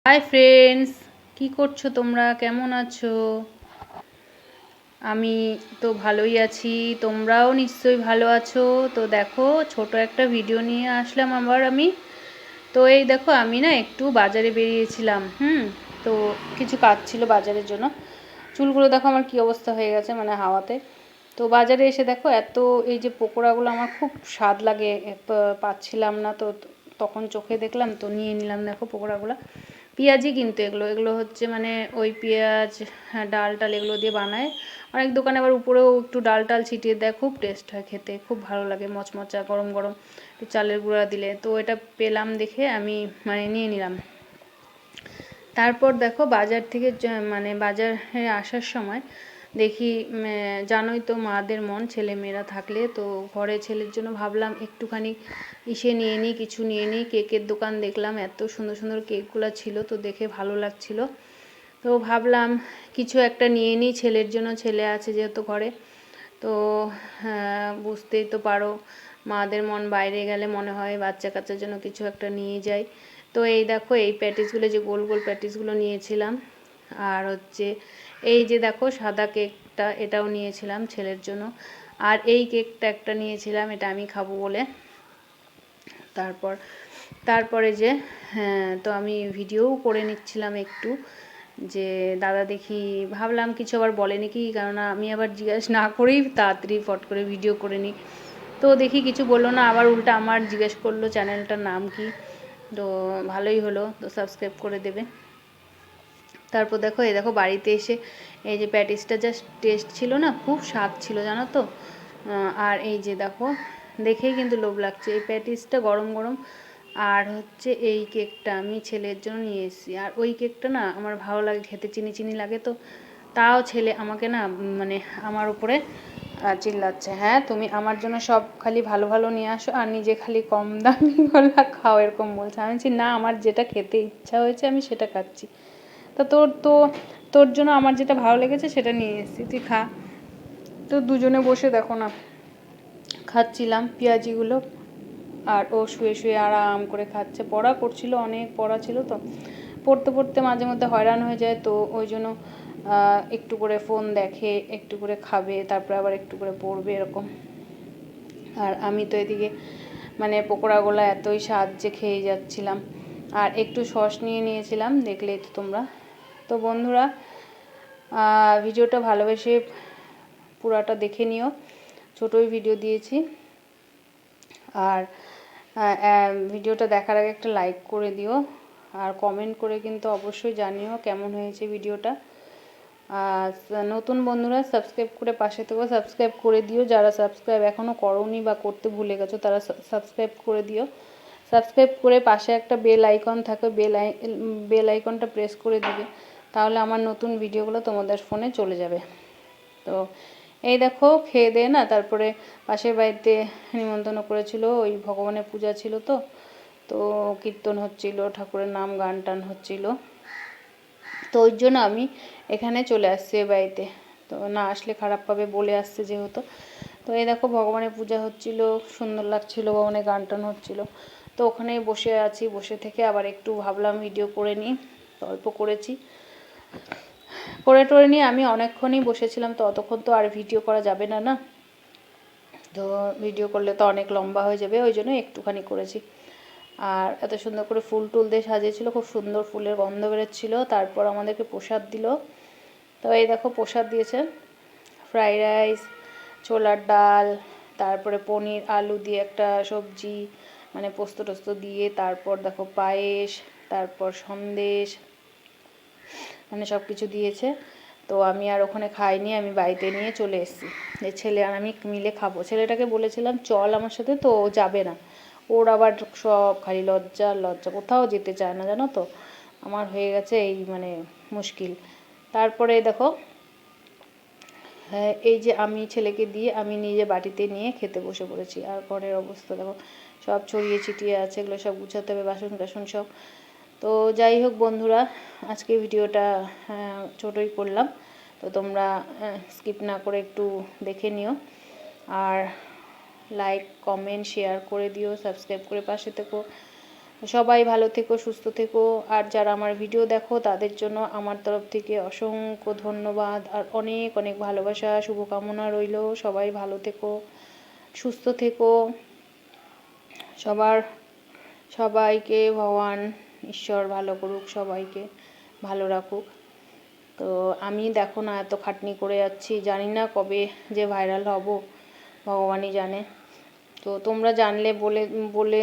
Hi friends, কি করছো তোমরা? কেমন আছো? আমি তো ভালোই আছি, তোমরাও নিশ্চয়ই ভালো আছো। তো দেখো, ছোট একটা ভিডিও নিয়ে আসলাম আবার আমি। তো এই দেখো, আমি না একটু বাজারে বেরিয়েছিলাম। তো কিছু কাজ ছিল বাজারের জন্য। চুলগুলো দেখো আমার কি অবস্থা হয়ে গেছে, মানে হাওয়াতে। তো বাজারে এসে দেখো এত এই যে পকোড়াগুলো আমার খুব স্বাদ লাগে, পাচ্ছিলাম না তো। তখন চোখে দেখলাম তো নিয়ে নিলাম। দেখো পকোড়াগুলো পেঁয়াজি, কিন্তু এগুলো এগুলো হচ্ছে মানে ওই পেঁয়াজ, হ্যাঁ, ডাল টাল এগুলো দিয়ে বানায়। অনেক দোকানে আবার উপরেও একটু ডাল টাল ছিটিয়ে দেয়, খুব টেস্ট হয় খেতে, খুব ভালো লাগে মচমচা গরম গরম একটু চালের গুঁড়া দিলে। তো এটা পেলাম দেখে আমি মানে নিয়ে নিলাম। তারপর দেখো বাজার থেকে মানে বাজারে আসার সময় দেখি, জানোই তো মাদের মন, ছেলে মেয়েরা থাকলে তো ঘরে ছেলের জন্য ভাবলাম একটুখানি নিয়ে নিই, কিছু নিয়ে নিই। কেকের দোকান দেখলাম, এত সুন্দর সুন্দর কেকগুলো ছিল, তো দেখে ভালো লাগছিল। তো ভাবলাম কিছু একটা নিয়ে নিই ছেলের জন্য, ছেলে আছে যেহেতু ঘরে। তো বুঝতেই তো পারো, মাদের মন বাইরে গেলে মনে হয় বাচ্চা কাচ্চার জন্য কিছু একটা নিয়ে যাই। তো এই দেখো, এই প্যাটিসগুলো, যে গোল গোল প্যাটিসগুলো নিয়েছিলাম। আর হচ্ছে এই যে দেখো সাদা কেকটা, এটাও নিয়েছিলাম ছেলের জন্য। আর এই কেকটা একটা নিয়েছিলাম, এটা আমি খাবো বলে। তারপরে যে, হ্যাঁ, তো আমি ভিডিওও করে নিচ্ছিলাম একটু, যে দাদা দেখি, ভাবলাম কিছু আবার বলে নাকি, কেননা আমি আবার জিজ্ঞেস না করেই তাড়াতাড়ি ফট করে ভিডিও করে নিই। তো দেখি কিছু বললো না, আবার উল্টা আমার জিজ্ঞেস করলো চ্যানেলটার নাম কি। তো ভালোই হলো, তো সাবস্ক্রাইব করে দেবে। তারপর দেখো, এই দেখো বাড়িতে এসে এই যে প্যাটিসটা জাস্ট টেস্ট ছিল না, খুব স্বাদ ছিল জানো তো। আর এই যে দেখো, দেখেই কিন্তু লোভ লাগছে এই প্যাটিসটা গরম গরম। আর হচ্ছে এই কেকটা আমি ছেলের জন্য নিয়ে এসেছি। আর ওই কেকটা না আমার ভালো লাগে খেতে, চিনি চিনি লাগে তো। তাও ছেলে আমাকে না মানে আমার উপরে চিল্লাচ্ছে, হ্যাঁ তুমি আমার জন্য সব খালি ভালো ভালো নিয়ে আসো আর নিজে খালি কম দামিগুলো খাও, এরকম বলছে। আমি বলছি না, আমার যেটা খেতে ইচ্ছা হয়েছে আমি সেটা খাচ্ছি। তা তোর জন্য আমার যেটা ভালো লেগেছে সেটা নিয়ে এসেছি, তুই খা। তো দুজনে বসে দেখো না খাচ্ছিলাম পেঁয়াজিগুলো। আর ও শুয়ে শুয়ে আরাম করে খাচ্ছে, পড়া করছিল, অনেক পড়া ছিল তো। পড়তে পড়তে মাঝে মধ্যে হয়রান হয়ে যায়, তো ওই জন্য একটু করে ফোন দেখে, একটু করে খাবে, তারপরে আবার একটু করে পড়বে, এরকম। আর আমি তো এদিকে মানে পকোড়াগুলো এতই স্বাদ যে খেয়ে যাচ্ছিলাম। আর একটু সস নিয়ে নিয়েছিলাম, দেখলেই তো তোমরা। তো বন্ধুরা, ভিডিওটা ভালোবেসে পুরাটা দেখে নিও, ছোটোই ভিডিও দিয়েছি। আর ভিডিওটা দেখার আগে একটা লাইক করে দিও, আর কমেন্ট করে কিন্তু অবশ্যই জানিও কেমন হয়েছে ভিডিওটা। আর নতুন বন্ধুরা সাবস্ক্রাইব করে পাশে থেকো, সাবস্ক্রাইব করে দিও। যারা সাবস্ক্রাইব এখনও করোনি বা করতে ভুলে গেছো তারা সাবস্ক্রাইব করে দিও। সাবস্ক্রাইব করে পাশে একটা বেল আইকন থাকে, বেল আইকনটা প্রেস করে দিবে, তাহলে আমার নতুন ভিডিওগুলো তোমাদের ফোনে চলে যাবে। তো এই দেখো খেয়ে দিয়ে না, তারপরে পাশের বাড়িতে নিমন্ত্রণ করেছিল, ওই ভগবানের পূজা ছিল তো। তো কীর্তন হচ্ছিল, ঠাকুরের নাম গান টান হচ্ছিল, তো ওই জন্য আমি এখানে চলে আসছি এ বাড়িতে। তো না আসলে খারাপ পাবে বলে আসছে যেহেতু। তো এই দেখো ভগবানের পূজা হচ্ছিল, সুন্দর লাগছিল, ভগবানের গান টান হচ্ছিল। তো ওখানেই বসে আছি, বসে থেকে আবার একটু ভাবলাম ভিডিও করে নিই, অল্প করেছি। করে টোরে নিয়ে আমি অনেকক্ষণই বসেছিলাম, তো অতক্ষণ তো আর ভিডিও করা যাবে না না। তো ভিডিও করলে তো অনেক লম্বা হয়ে যাবে, ওই জন্য একটুখানি করেছি। আর এত সুন্দর করে ফুল টুল দিয়ে সাজিয়েছিল, খুব সুন্দর ফুলের গন্ধ বেরোচ্ছিলো। তারপর আমাদেরকে প্রসাদ দিল। তো এই দেখো প্রসাদ দিয়েছে, ফ্রাইড রাইস, ছোলার ডাল, তারপরে পনির আলু দিয়ে একটা সবজি, মানে পোস্ত টোস্ত দিয়ে, তারপর দেখো পায়েস, তারপর সন্দেশ, মানে সব কিছু দিয়েছে। তো আমি আর ওখানে খাইনি, আমি বাড়িতে নিয়ে চলে এসেছি। যে ছেলে আর আমি মিলে খাবো। ছেলেটাকে বলেছিলাম চল আমার সাথে, তো ও যাবে না। ওর আবার সব খালি লজ্জা লজ্জা, কোথাও যেতে চায় না জানো তো। আমার হয়ে গেছে এই মানে মুশকিল। তারপরে দেখো, হ্যাঁ, এই যে আমি ছেলেকে দিয়ে আমি নিজে বাটিতে নিয়ে খেতে বসে পড়েছি। আর ঘরের অবস্থা দেখো, সব ছড়িয়ে ছিটিয়ে আছে, এগুলো সব গুছাতে হবে, বাসন টাসন সব। তো যাই হোক বন্ধুরা, আজকে ভিডিওটা ছোটোই করলাম, তো তোমরা স্কিপ না করে একটু দেখে নিও। আর লাইক কমেন্ট শেয়ার করে দিও, সাবস্ক্রাইব করে পাশে থেকো। সবাই ভালো থেকো, সুস্থ থেকো। আর যারা আমার ভিডিও দেখো তাদের জন্য আমার তরফ থেকে অসংখ্য ধন্যবাদ আর অনেক অনেক ভালোবাসা, শুভকামনা রইল। সবাই ভালো থেকো, সুস্থ থেকো। সবাইকে ভগবান ঈশ্বর ভালো করুক, সবাইকে ভালো রাখুক। তো আমি দেখো না এত খাটনি করে যাচ্ছি, জানি না কবে যে ভাইরাল হব ভগবানই জানে। তো তোমরা জানলে বলে